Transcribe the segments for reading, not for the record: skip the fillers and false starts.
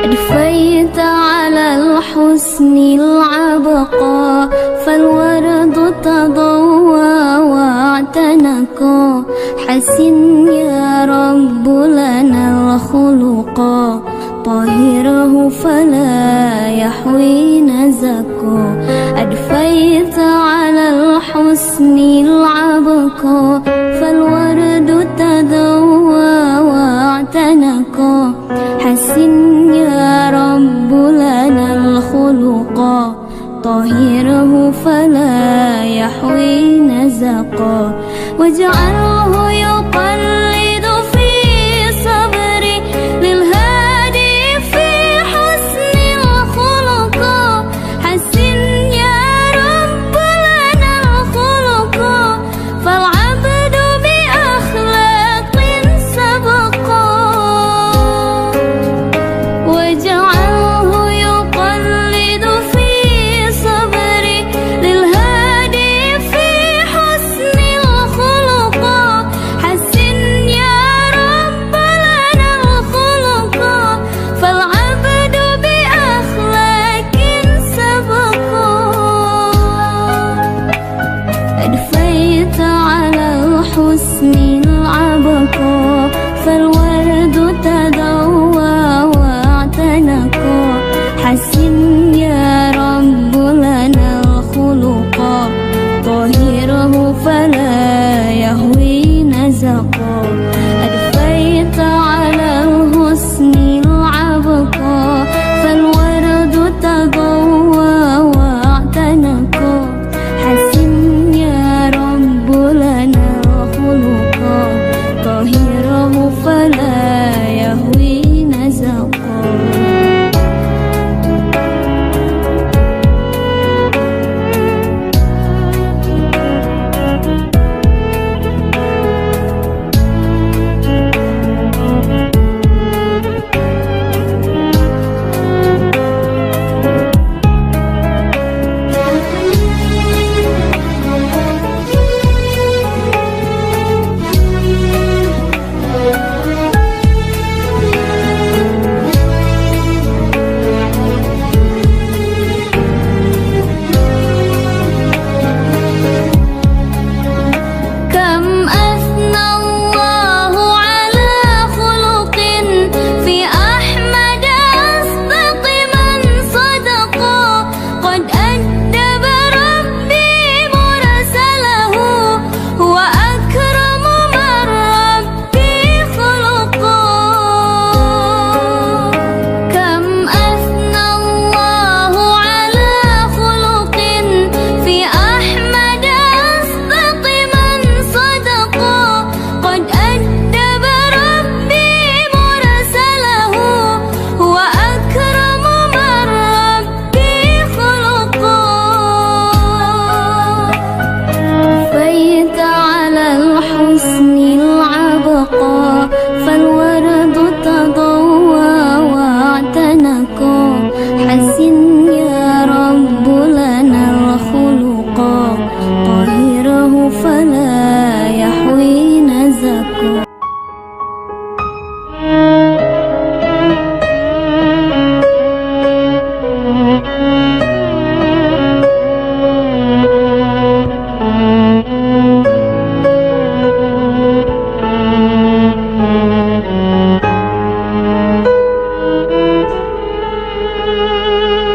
أدفيت على الحسن العبقى فالورد تضوى واعتنقا حسن يا رب لنا الخلقا طهره فلا يحوي نزكا أدفيت على الحسن العبقى فالورد تضوى واعتنقا حسن يا رب لنا الخلقا طهره فلا يحوي نزقا واجعله يقلد في صبري للهادي في حسن الخلقا حسن يا رب لنا الخلقا فالعبد بأخلاق سبقا واجعله يقلد في صبري للهادي في حسن الخلقا حسن يا رب لنا الخلقا فالعبد بأخلاق سبقا أدفيت على الحسن العبقا فالورد تضوى واعتنقا حسن يا رب لنا الخلقا طهره فلا يهوي نزقا أدفيت على الحسن العبقا فالورد تضوى واعتنقا حسن يا رب لنا الخلقا طهره فلا يهوي نزقا فالورد تضوى واعتنقا حسن يا رب لنا الخلقا طهره فلا يحوي نزقا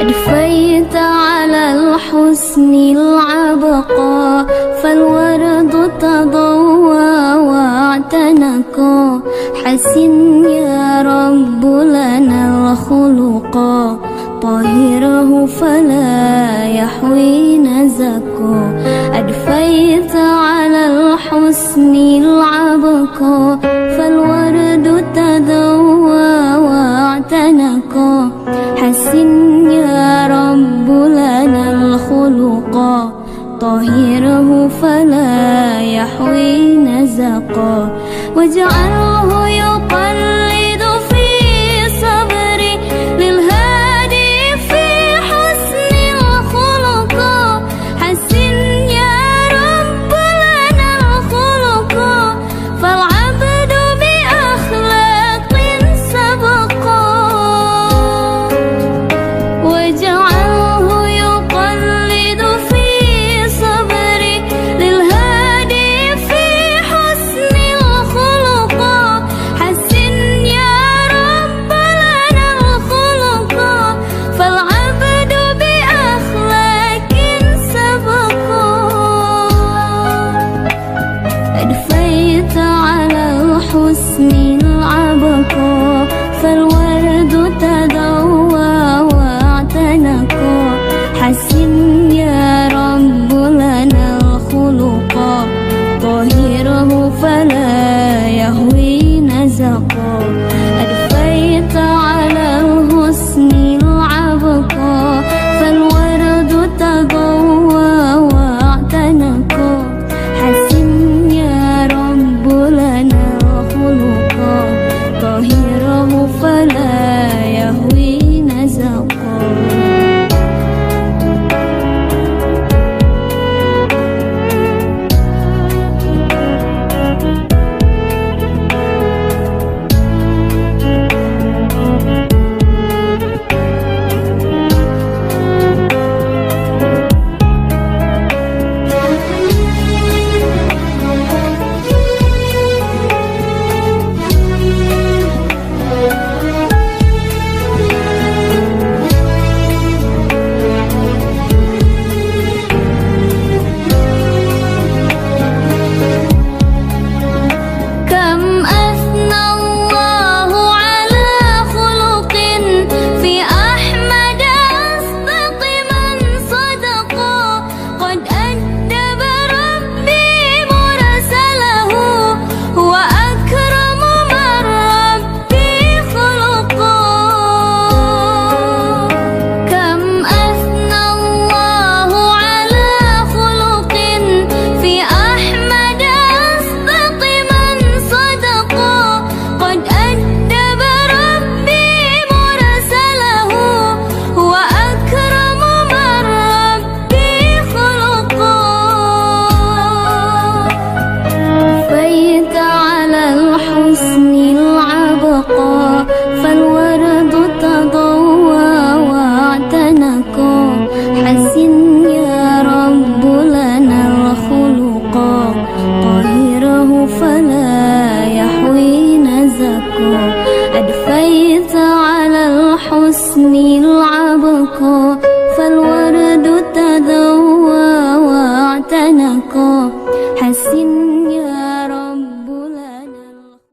أدفيت على الحسن العبقا فالورد تضوى واعتنقا حسن يا رب لنا الخلقا طهره فلا يحوي نزقا أدفيت على الحسن العبقا فالورد تضوى واعتنقا حسن يا رب لنا الخلقا طهره فلا يحوي نزقا واجعل